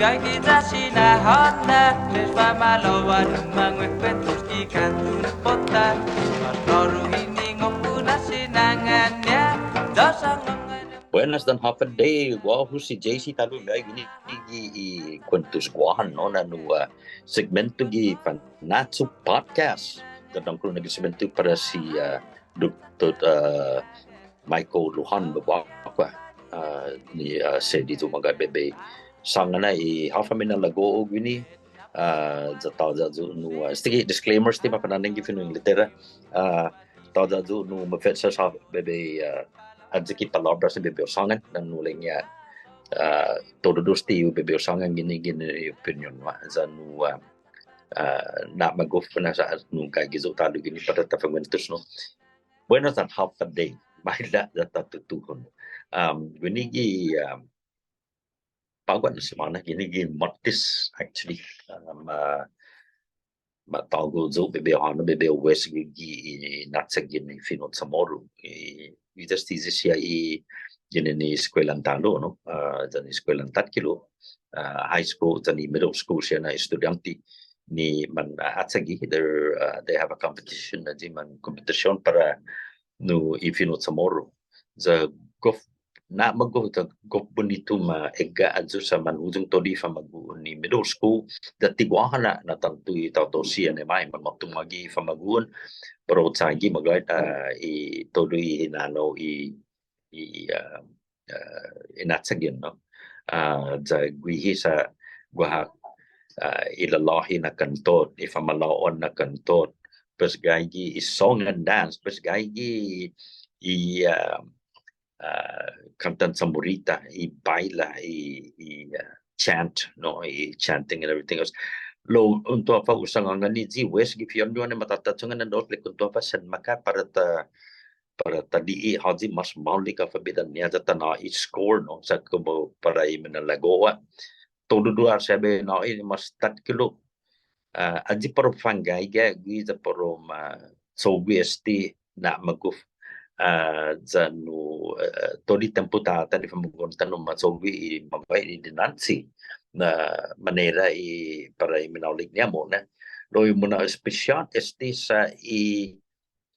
kita sinahota Pespamalawan mga kwentos di kanun pota Mastoru hiningo puna sinangannya Dosang Buenas dan happen day. Gua si JC talu dai gini i kwentus guahan no na nua segmento gi Fanatsu podcast. Kadang kru nagi segmento para si Dr. Michael Luhan babakwa ni sedi tu maga bebe sangana i half a minute lago gini zatau zazu nu stigi disclaimers ti pa panandang gi finu litera tau zazu nu mafetsa sa bebe adziki palabras ni bebe usangan dan nulingnya todo dosti bebe usangan gini opinion wa zanu na maguf na sa nu kagizo talo gini pada tafamentus no buenas and half a day mahila data tutuhon gini gi pagwan semana gini gi mortis actually matago zo bebe hano bebe west gi natsa gini finot samoru just sia gini ni eskwela talo no dan eskwela 4 kilo high school dan middle school siya na estudyante ni man atsagi they have a competition na di man competition para no ifinot samoru za gof na mago ta gof bonito ma ega adzo sa manhujung todi fa magu ni middle school da tigwahana na tantu itaw to siya ni mai man magtumagi fa magun pero tsagi magay i todo i hinano i inatsagin no za gwihi sa gwa ilalahi na kantot ifamalaon na kantot pas gaigi i song and dance pas gaigi i kantan samurita i baila i chant no i chanting and everything else lo untuk apa usangan ni ji wes gi fion ni matatatungan na dot lekun to apa sen maka para tadi haji mas maulika fabidan niya na i score no sa ko para i menalagoa todo duar sabe na i mas 4 kilo aji para fangai ga gi za para so esti na maguf zanu todi tempo ta di famugon tanu masogi mabai di dinansi na manera i para i menaulik niya mo na lo yung muna spesial esti sa i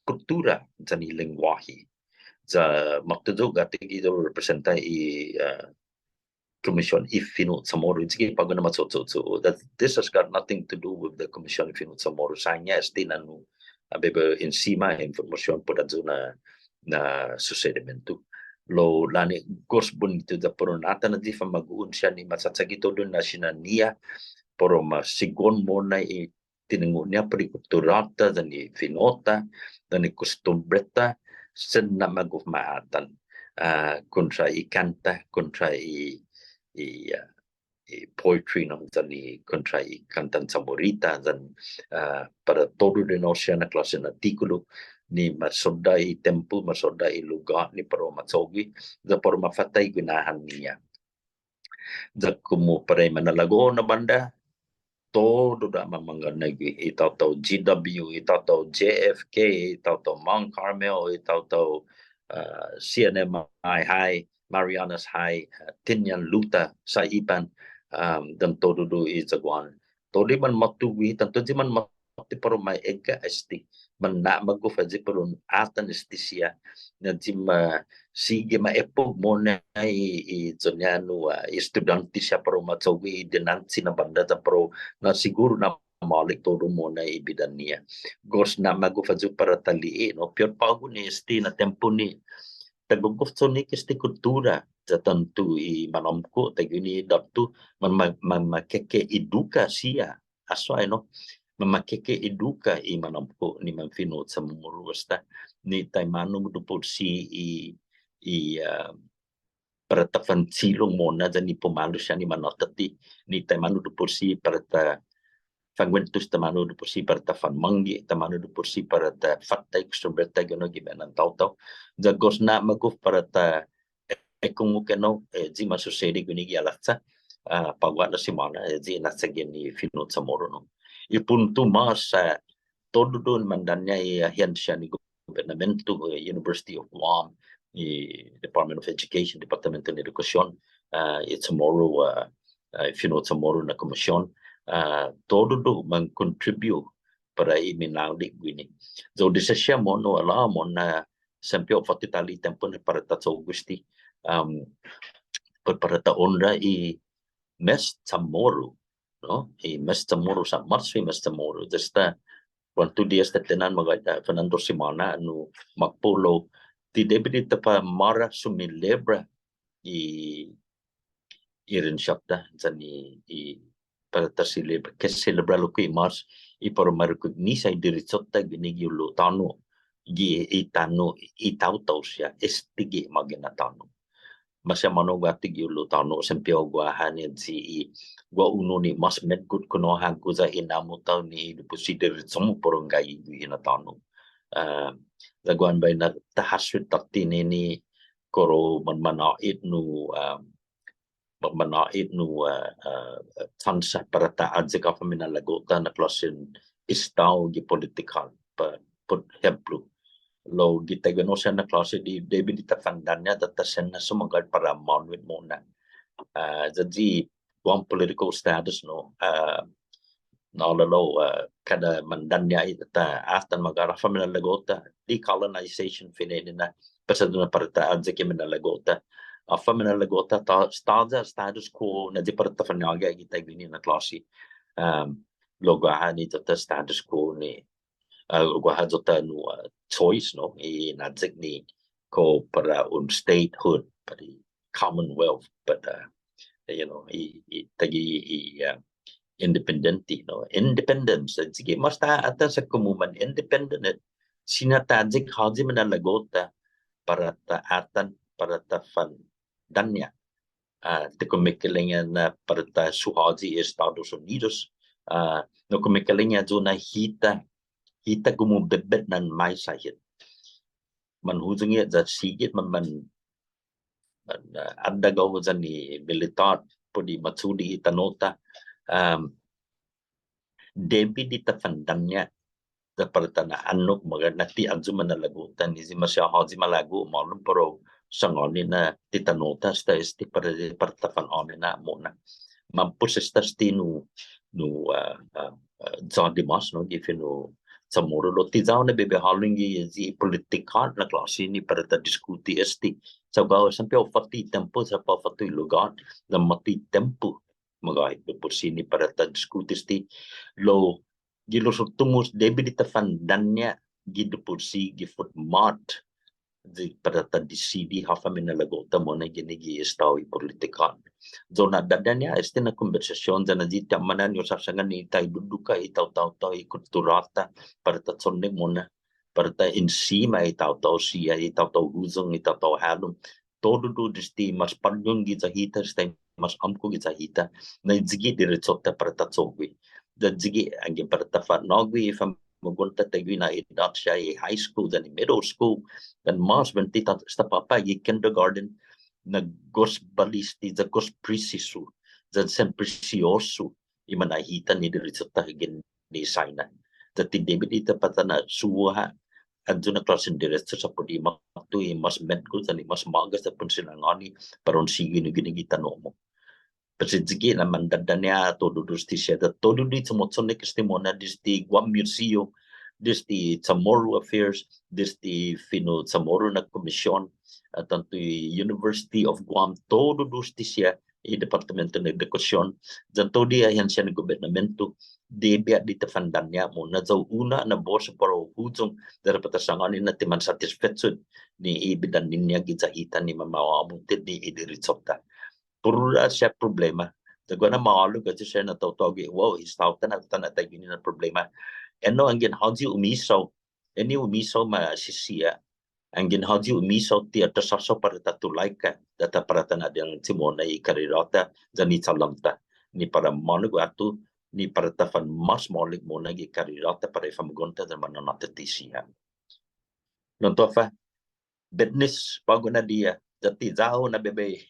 kultura zani lengwahi za maktudo gatigi do representa i Commission Ifinot Samoru. Sige pag na matsotso that this has got nothing to do with the Commission Ifinot Samoru. Sanya esti nanu bebe insima informasyon po dazo na sucedimento. Lo lani gos bonito da poronata na di fa maguun siya ni masatsagito doon na sinania pero masigon mo na tinungo niya perikulturata dan i finota dan i kostumbreta sen na magufmaatan kontra i kanta kontra i poetry no dan i kontra i kantan samorita dan para todo de nosia na klase na tikulo ni masoda i tempo masoda i lugar ni para matsogi da para mafatay ginahan niya da kumu para manalago na banda todo da mamanganagi itaw GW itaw JFK itaw Mount Carmel itaw CNMI High Marianas High Tinyan Luta sa Ipan dan todo do izagwan todo man matuwi tanto di man mati pero may ega esti man na magufaji pero atan esti siya na di sige maepog mo na i zonyano estudyante siya pero matsawi dinansi na banda pero na siguro na malik todo mo na ibidan niya gos na magufaji para tali no pior pago ni esti na tempo ni tagugufto ni kisti kultura sa tantu i manomko taguni daptu makeke eduka siya aso no mamakeke eduka i manomko ni manfinot sa mumurusta ni taymano dupod si i para silong mo na dyan ni pumalo siya ni manotati ni taymano dupod si para fangwentus tamano dupod si para fanmanggi tamano dupod si para fatay kustumbeta gano gibanan tau jagos na maguf para kung mukeno di masusedi guni gialatsa pagwala si mana di nasagyan ni finot sa moro no ipunto mas todo doon mandanya yan siya ni gobernamento University of Guam Department of Education Departamento de Educación it's tomorrow Samoro na komisyon, todo do mang-contribute para iminaw di gwini. So desisya mo no ala mo na sempio fatitali tempo na para tatso gusti para taonra i mes Samoro, no? I mes Samoro sa Marso mes Samoro. Desta kwanto dias tetenan mga Fernando Simana no magpolo ti debita pa mara sumilebra irin shapta zani para tasilebra que celebra lo que mas y para marcognisa y diritsotta ginigi lo tano gi itano itautausia estigi maginatano masya mano gati gi lo tano sempio gua hanin si gua uno ni mas met good kono hangu za inamu tau ni pusi diritsomu porong gai ginatano zaguan bay na tahaswit takti ni koro manmanait nu tansa para taadze ka famina lagota na klasin istao gi politikal por ejemplo lo gitagano siya na klase di debi ditafandanya datasen na sumagal para manuit muna jadi buang political status no nalalo kada mandanya ita after magara famina lagota decolonization finena pasaduna para taadze ki mina lagota famina lagota status quo na di para tafanyaga kita gini na klase logahan ito ta status quo ni logahan ito no choice no nadzik ni ko para statehood para commonwealth but independence sige masta ata sa kumuman independent sinatadzik haji mina lagota para taatan para tafan danya te kumikilinga na para ta suhaji Estados Unidos no kumikilinga jo na hita gumubebet nan mai sahit man huzungi za sigit man adda gaw ni militar podi matsudi itanota debi ditafandanya da para na anok maganati anjuman na lagutan ni masya haji malago malum pero sangoni na titanota sta esti para tafan na mona mampus esta stinu no Dimas no gifino Samoro lo tizao na bebe halingi zi politikal na klase ni para ta diskuti esti sa gawa sampai ofati tempo sa pa fatu lugar na mati tempo magay por sini para ta diskuti esti lo gilo tumus debi ditafandanya gido por si gifut mat para ta decidi hafa minalagota mo na ginigi estao politikal. Zona dadanya este na konversasyon na di tamanan yung sasangan ni tayo duduka itaw-taw ikulturata para ta tsonne mo na para ta ensima itaw-taw siya itaw-taw huzong itaw-taw halong todo do disti mas pagyong gizahita stay mas amko gizahita na zigi diretsota para ta tsogwi. Zigi ang para ta fanogwi magunta tayo na edad siya high school dan middle school dan mas bentita sta papa kindergarten na gos balisti za gos preciso za sem precioso imanahita ni diretso gin ni saina dati debita patana suha adto na klase diretso sa podi makto mas medgo dan mas magas sa pensilangani paron sige ni ginigita no Persigi na mandadanya todo justicia da todo di sumotsonek testimona disti Guam Museo disti Chamorro Affairs disti Fino Chamorro na komisyon at tanto University of Guam todo justicia departamento ng edukasyon dan todo di ahensiya ng gobernamento debia di tafandanya mo na daw una na boss para hujong dapat sanganin na timan satisfection ni ibidan niya gizahitan ni mamawamutin ni idiritsota pura siya problema. Dago na maalo kasi siya natawtogi, wow, istautan na tayo gini na problema. Ano ang ginhaji umisaw, any umisaw masisiya, ang ginhaji umisaw ti atasaso para tatulay ka, data para tanadang simona ikarirata, dani salamta, ni para manog ato, ni para tafan mas molig muna ikarirata para ifamagunta na mananatatisiya. Nontofa, business, bago na dia, dati zao na bebe,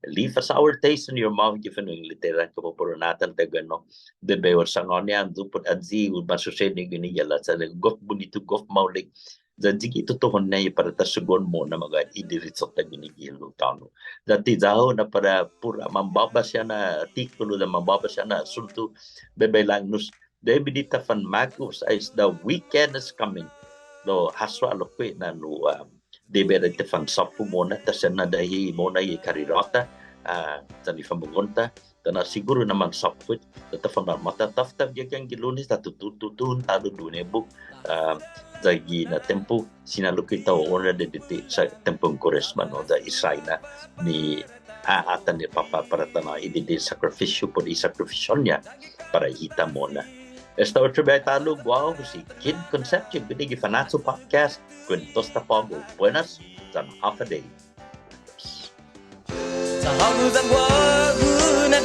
leave a sour taste in your mouth given yung literal ko po natan tagano bebe or sangon yan dupot adzi masuseni gini yala sa gof bonito gof maulik Jadi itu tuh honna para tasugon mo na mga idiritso ta ginigilo tano. Dati zaho na para pura mambabas siya na artikulo na mambabas siya na asunto bebelang nus. Dahil binita fan magos is the weekend is coming. No haswa lokwe na no debe te fan sapu mo na ta na dahi mo na i karirota tani famugonta tana siguro naman saput tatafan mata taftap yang gilunis tatututun talo dunebu zagi na tempo sinalukita ora de sa tempong koresman o da isaina ni aatan ni papa para tana ididi sacrificio po di sacrificio niya para hita mo na. Esta otra vez talo guau si Kid Conception binigi Fanatso Podcast Kwentos Tapago. Buenas dan half a day. Sa hanggang wag na